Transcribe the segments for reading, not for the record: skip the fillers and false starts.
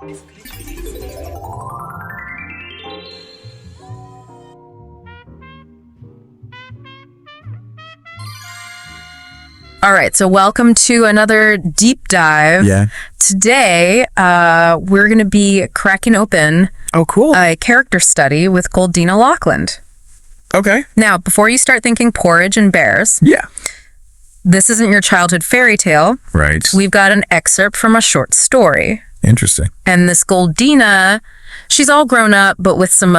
All right, so welcome to another deep dive. Yeah. Today, we're going to be cracking open a character study with Goldina Lockland. Okay. Now, before you start thinking porridge and bears, this isn't your childhood fairy tale. Right. We've got an excerpt from a short story. Interesting. And this Goldina, she's all grown up, but with some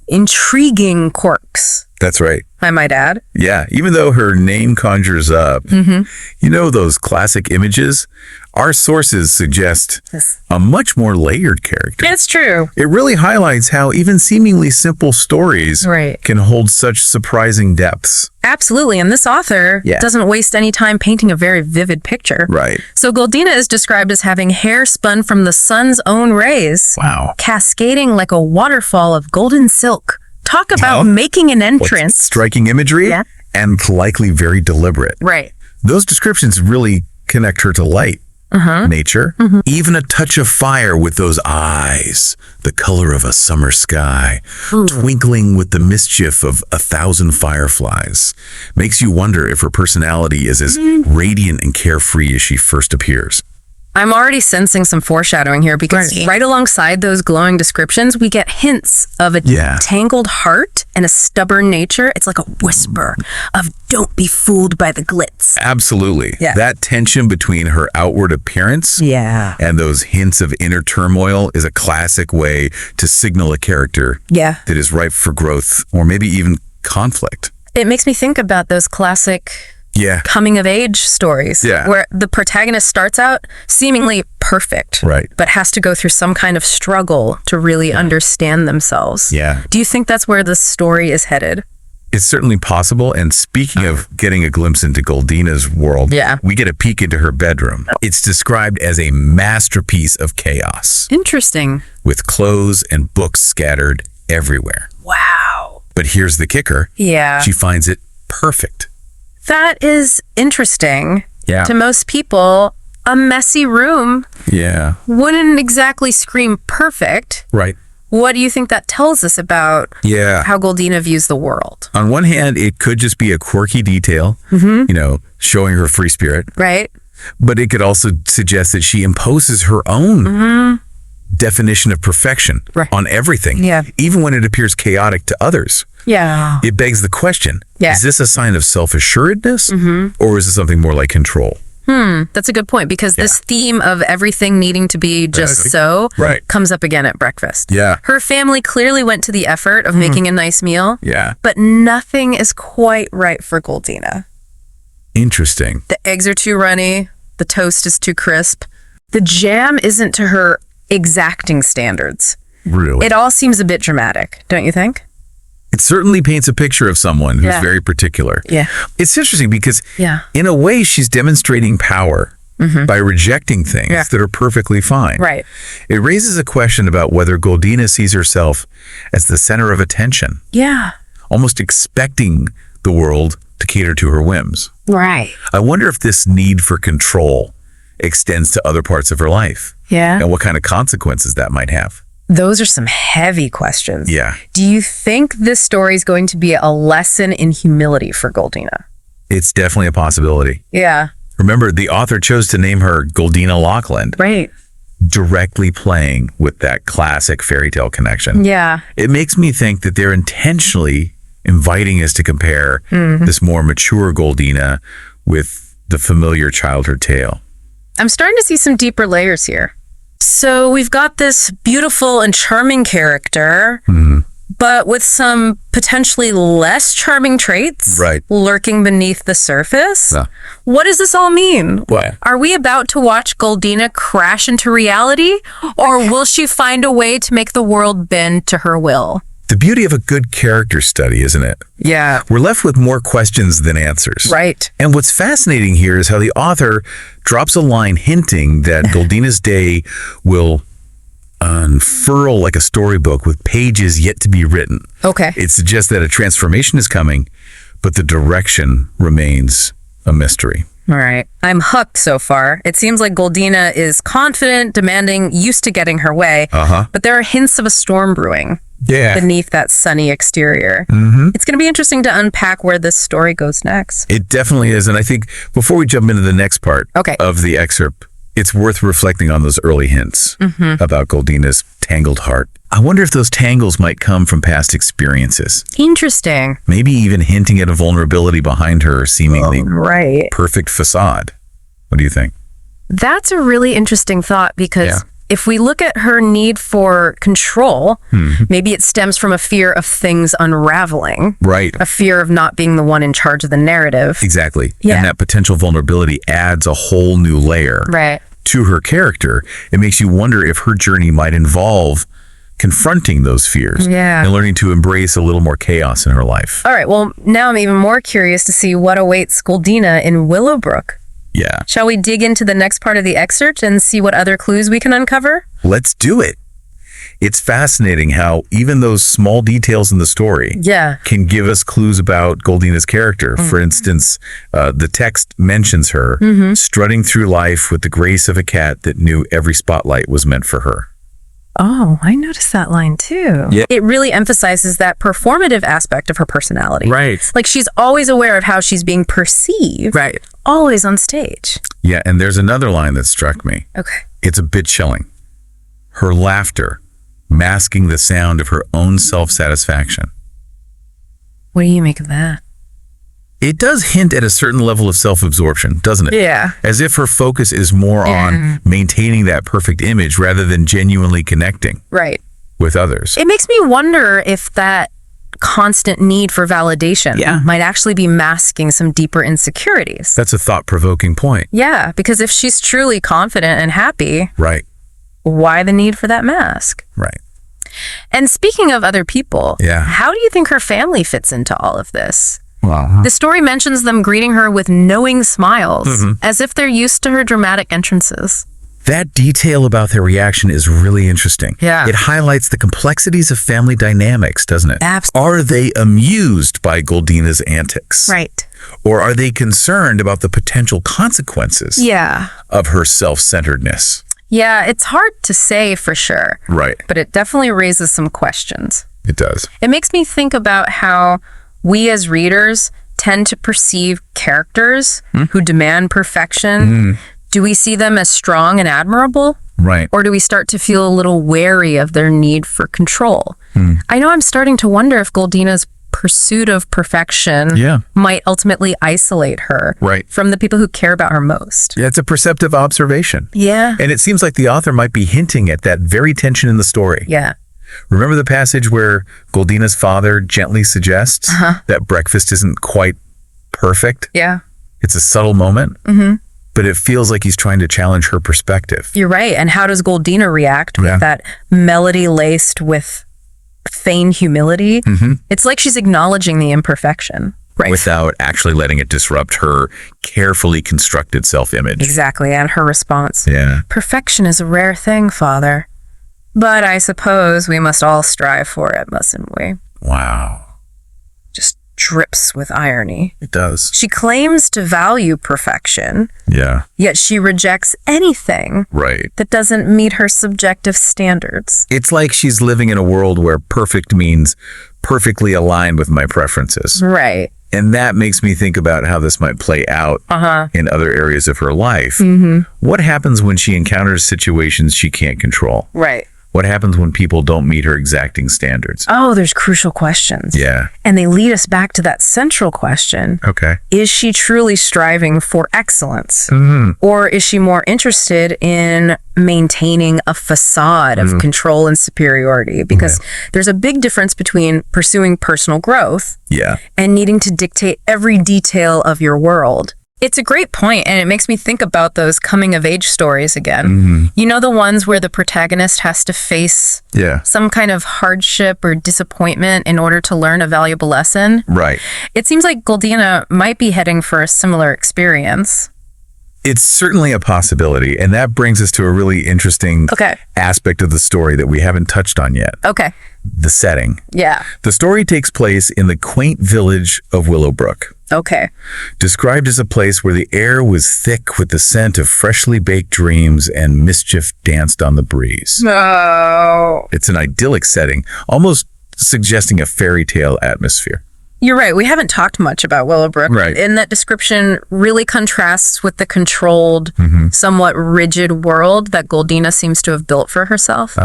intriguing quirks. That's right. I might add. Yeah. Even though her name conjures up, you know, those classic images, our sources suggest a much more layered character. It's true. It really highlights how even seemingly simple stories can hold such surprising depths. Absolutely. And this author doesn't waste any time painting a very vivid picture. Right. So Goldina is described as having hair spun from the sun's own rays. Wow. Cascading like a waterfall of golden silk. Talk about making an entrance. Striking imagery and likely very deliberate. Right. Those descriptions really connect her to light, nature, even a touch of fire with those eyes, the color of a summer sky, twinkling with the mischief of 1,000 fireflies. Makes you wonder if her personality is as radiant and carefree as she first appears. I'm already sensing some foreshadowing here because right alongside those glowing descriptions, we get hints of a tangled heart and a stubborn nature. It's like a whisper of don't be fooled by the glitz. Absolutely. Yeah. That tension between her outward appearance and those hints of inner turmoil is a classic way to signal a character that is ripe for growth or maybe even conflict. It makes me think about those classic coming of age stories where the protagonist starts out seemingly perfect, but has to go through some kind of struggle to really understand themselves. Yeah. Do you think that's where the story is headed? It's certainly possible. And speaking of getting a glimpse into Goldina's world, we get a peek into her bedroom. It's described as a masterpiece of chaos. Interesting. With clothes and books scattered everywhere. Wow. But here's the kicker. Yeah. She finds it perfect. That is interesting. Yeah. To most people, a messy room wouldn't exactly scream perfect. Right. What do you think that tells us about how Goldina views the world? On one hand, it could just be a quirky detail, you know, showing her free spirit. Right. But it could also suggest that she imposes her own definition of perfection on everything, even when it appears chaotic to others. Yeah. It begs the question, is this a sign of self-assuredness or is it something more like control? That's a good point because this theme of everything needing to be just comes up again at breakfast. Yeah. Her family clearly went to the effort of making a nice meal. Yeah. But nothing is quite right for Goldina. Interesting. The eggs are too runny. The toast is too crisp. The jam isn't to her exacting standards. Really? It all seems a bit dramatic, don't you think? It certainly paints a picture of someone who's very particular. Yeah. It's interesting because in a way she's demonstrating power by rejecting things that are perfectly fine. Right. It raises a question about whether Goldina sees herself as the center of attention. Yeah. Almost expecting the world to cater to her whims. Right. I wonder if this need for control extends to other parts of her life. Yeah. And what kind of consequences that might have. Those are some heavy questions. Yeah. Do you think this story is going to be a lesson in humility for Goldina? It's definitely a possibility. Yeah. Remember, the author chose to name her Goldina Lockland. Right. Directly playing with that classic fairy tale connection. Yeah. It makes me think that they're intentionally inviting us to compare this more mature Goldina with the familiar childhood tale. I'm starting to see some deeper layers here. So we've got this beautiful and charming character, but with some potentially less charming traits lurking beneath the surface. What does this all mean? What? Are we about to watch Goldina crash into reality, or will she find a way to make the world bend to her will? The beauty of a good character study, isn't it? Yeah. We're left with more questions than answers. Right. And what's fascinating here is how the author drops a line hinting that Goldina's day will unfurl like a storybook with pages yet to be written. Okay. It suggests that a transformation is coming, but the direction remains a mystery. All right. I'm hooked so far. It seems like Goldina is confident, demanding, used to getting her way. But there are hints of a storm brewing beneath that sunny exterior. It's going to be interesting to unpack where this story goes next. It definitely is. And I think before we jump into the next part of the excerpt, it's worth reflecting on those early hints about Goldina's tangled heart. I wonder if those tangles might come from past experiences. Interesting. Maybe even hinting at a vulnerability behind her seemingly perfect facade. What do you think? That's a really interesting thought, because if we look at her need for control, maybe it stems from a fear of things unraveling. Right. A fear of not being the one in charge of the narrative. Exactly. Yeah. And that potential vulnerability adds a whole new layer to her character. It makes you wonder if her journey might involve confronting those fears and learning to embrace a little more chaos in her life. All right. Well, now I'm even more curious to see what awaits Goldina in Willowbrook. Yeah. Shall we dig into the next part of the excerpt and see what other clues we can uncover? Let's do it. It's fascinating how even those small details in the story can give us clues about Goldina's character. For instance, the text mentions her strutting through life with the grace of a cat that knew every spotlight was meant for her. Oh, I noticed that line too. Yeah. It really emphasizes that performative aspect of her personality. Right. Like she's always aware of how she's being perceived. Right. Always on stage. Yeah, and there's another line that struck me. Okay. It's a bit chilling. Her laughter, masking the sound of her own self-satisfaction. What do you make of that? It does hint at a certain level of self-absorption, doesn't it? Yeah. As if her focus is more on maintaining that perfect image rather than genuinely connecting with others. It makes me wonder if that constant need for validation might actually be masking some deeper insecurities. That's a thought-provoking point. Yeah, because if she's truly confident and happy, why the need for that mask? Right. And speaking of other people, how do you think her family fits into all of this? The story mentions them greeting her with knowing smiles, as if they're used to her dramatic entrances. That detail about their reaction is really interesting. Yeah. It highlights the complexities of family dynamics, doesn't it? Absolutely. Are they amused by Goldina's antics? Right. Or are they concerned about the potential consequences of her self-centeredness? Yeah, it's hard to say for sure. Right. But it definitely raises some questions. It does. It makes me think about how we as readers tend to perceive characters who demand perfection. Do we see them as strong and admirable? Right. Or do we start to feel a little wary of their need for control? I know I'm starting to wonder if Goldina's pursuit of perfection might ultimately isolate her from the people who care about her most. Yeah, it's a perceptive observation. Yeah. And it seems like the author might be hinting at that very tension in the story. Yeah. Remember the passage where Goldina's father gently suggests that breakfast isn't quite perfect? Yeah. It's a subtle moment, but it feels like he's trying to challenge her perspective. You're right. And how does Goldina react with that melody laced with feigned humility? It's like she's acknowledging the imperfection. Right. Without actually letting it disrupt her carefully constructed self-image. Exactly. And her response. Yeah. Perfection is a rare thing, Father. But I suppose we must all strive for it, mustn't we? Wow. Just drips with irony. It does. She claims to value perfection. Yeah. Yet she rejects anything that doesn't meet her subjective standards. It's like she's living in a world where perfect means perfectly aligned with my preferences. Right. And that makes me think about how this might play out in other areas of her life. What happens when she encounters situations she can't control? Right. What happens when people don't meet her exacting standards? Oh, there's crucial questions. Yeah. And they lead us back to that central question. Okay. Is she truly striving for excellence? Or is she more interested in maintaining a facade of control and superiority? Because there's a big difference between pursuing personal growth and needing to dictate every detail of your world. It's a great point, and it makes me think about those coming-of-age stories again. You know, the ones where the protagonist has to face some kind of hardship or disappointment in order to learn a valuable lesson? Right. It seems like Goldina might be heading for a similar experience. It's certainly a possibility, and that brings us to a really interesting aspect of the story that we haven't touched on yet. The setting. Yeah. The story takes place in the quaint village of Willowbrook. Okay. Described as a place where the air was thick with the scent of freshly baked dreams and mischief danced on the breeze. No. It's an idyllic setting, almost suggesting a fairy tale atmosphere. You're right. We haven't talked much about Willowbrook. Right. And that description really contrasts with the controlled, somewhat rigid world that Goldina seems to have built for herself.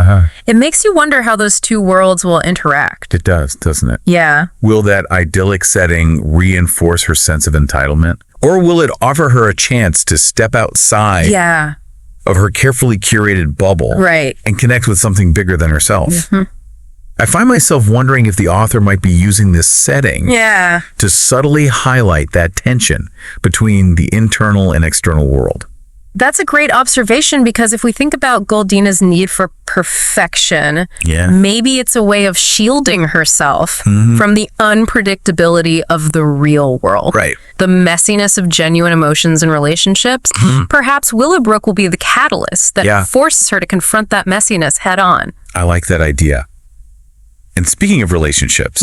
It makes you wonder how those two worlds will interact. It does, doesn't it? Yeah. Will that idyllic setting reinforce her sense of entitlement? Or will it offer her a chance to step outside of her carefully curated bubble and connect with something bigger than herself? I find myself wondering if the author might be using this setting to subtly highlight that tension between the internal and external world. That's a great observation, because if we think about Goldina's need for perfection, maybe it's a way of shielding herself from the unpredictability of the real world. Right. The messiness of genuine emotions and relationships. Perhaps Willowbrook will be the catalyst that forces her to confront that messiness head on. I like that idea. And speaking of relationships,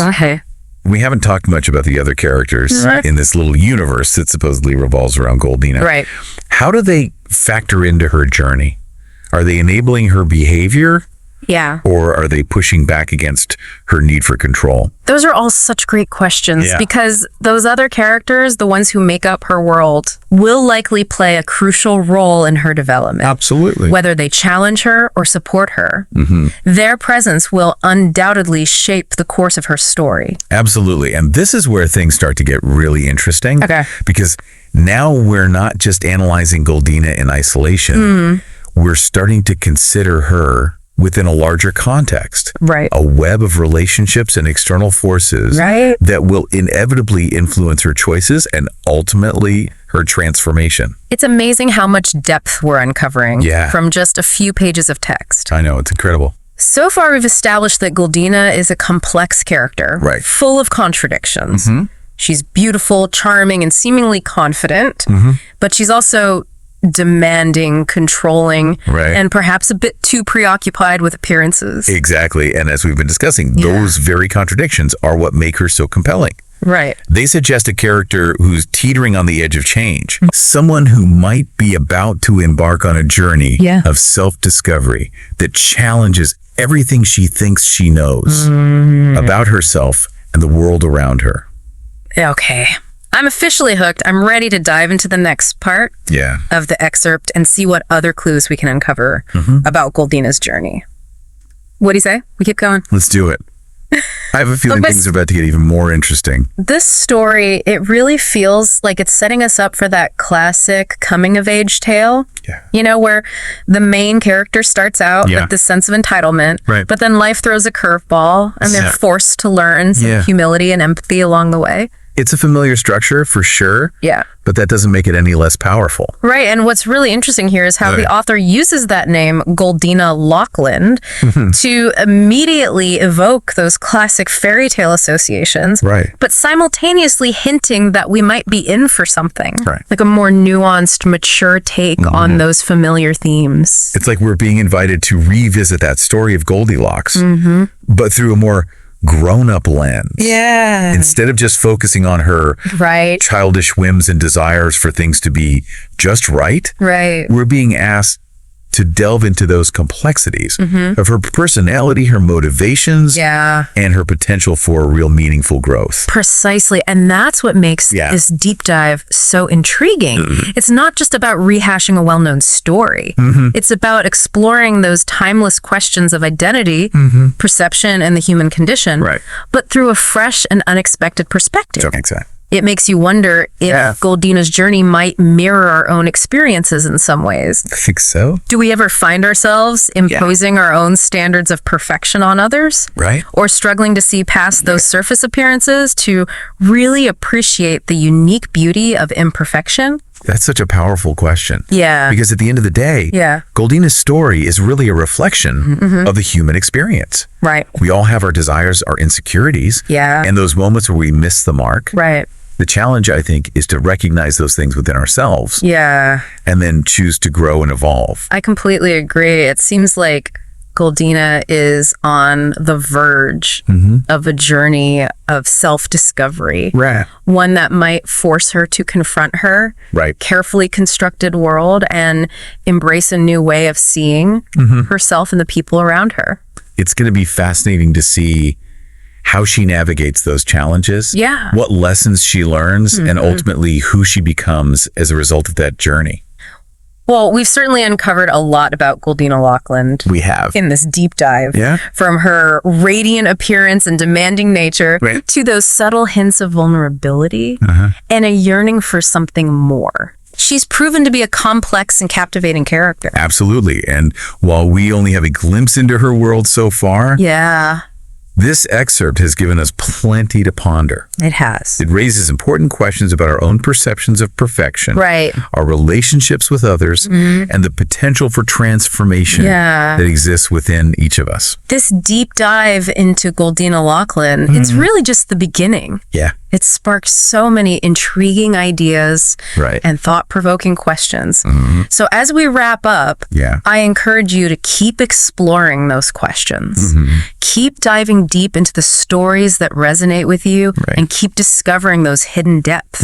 we haven't talked much about the other characters in this little universe that supposedly revolves around Goldina. Right. How do they factor into her journey? Are they enabling her behavior? Yeah. Or are they pushing back against her need for control? Those are all such great questions, because those other characters, the ones who make up her world, will likely play a crucial role in her development. Absolutely. Whether they challenge her or support her, their presence will undoubtedly shape the course of her story. Absolutely. And this is where things start to get really interesting. Okay. Because now we're not just analyzing Goldina in isolation. We're starting to consider her within a larger context. Right. A web of relationships and external forces that will inevitably influence her choices and ultimately her transformation. It's amazing how much depth we're uncovering from just a few pages of text. I know, it's incredible. So far, we've established that Goldina is a complex character, full of contradictions. She's beautiful, charming, and seemingly confident, but she's also demanding, controlling, and perhaps a bit too preoccupied with appearances. Exactly. And as we've been discussing, those very contradictions are what make her so compelling. Right. They suggest a character who's teetering on the edge of change, someone who might be about to embark on a journey of self-discovery that challenges everything she thinks she knows about herself and the world around her. Okay. I'm officially hooked. I'm ready to dive into the next part of the excerpt and see what other clues we can uncover about Goldina's journey. What do you say? We keep going? Let's do it. I have a feeling things are about to get even more interesting. This story, it really feels like it's setting us up for that classic coming-of-age tale. You know, where the main character starts out with this sense of entitlement, but then life throws a curveball and they're forced to learn some humility and empathy along the way. It's a familiar structure for sure. But that doesn't make it any less powerful. Right. And what's really interesting here is how the author uses that name, Goldina Lockland, to immediately evoke those classic fairy tale associations, but simultaneously hinting that we might be in for something, like a more nuanced, mature take on those familiar themes. It's like we're being invited to revisit that story of Goldilocks, but through a more grown-up lens. Instead of just focusing on her childish whims and desires for things to be just right, we're being asked to delve into those complexities of her personality, her motivations, and her potential for real meaningful growth. Precisely. And that's what makes this deep dive so intriguing. It's not just about rehashing a well-known story. It's about exploring those timeless questions of identity, perception, and the human condition, but through a fresh and unexpected perspective. Exactly. It makes you wonder if Goldina's journey might mirror our own experiences in some ways. I think so. Do we ever find ourselves imposing our own standards of perfection on others? Or struggling to see past those surface appearances to really appreciate the unique beauty of imperfection? That's such a powerful question. Because at the end of the day, Goldina's story is really a reflection of the human experience. We all have our desires, our insecurities, and those moments where we miss the mark. The challenge, I think, is to recognize those things within ourselves. And then choose to grow and evolve. I completely agree. It seems like Goldina is on the verge of a journey of self-discovery. Right. One that might force her to confront her carefully constructed world and embrace a new way of seeing herself and the people around her. It's going to be fascinating to see how she navigates those challenges, what lessons she learns, and ultimately who she becomes as a result of that journey. Well, we've certainly uncovered a lot about Goldina Loughlin. We have. In this deep dive. Yeah. From her radiant appearance and demanding nature to those subtle hints of vulnerability and a yearning for something more. She's proven to be a complex and captivating character. Absolutely. And while we only have a glimpse into her world so far, this excerpt has given us plenty to ponder. It has. It raises important questions about our own perceptions of perfection, our relationships with others, and the potential for transformation that exists within each of us. This deep dive into Goldina Loughlin, it's really just the beginning. Yeah. It sparks so many intriguing ideas and thought-provoking questions. So as we wrap up, I encourage you to keep exploring those questions. Keep diving deep into the stories that resonate with you and keep discovering those hidden depths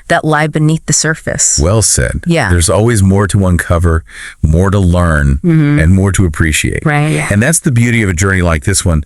that lie beneath the surface. Well said. Yeah. There's always more to uncover, more to learn, and more to appreciate. Right. And that's the beauty of a journey like this one.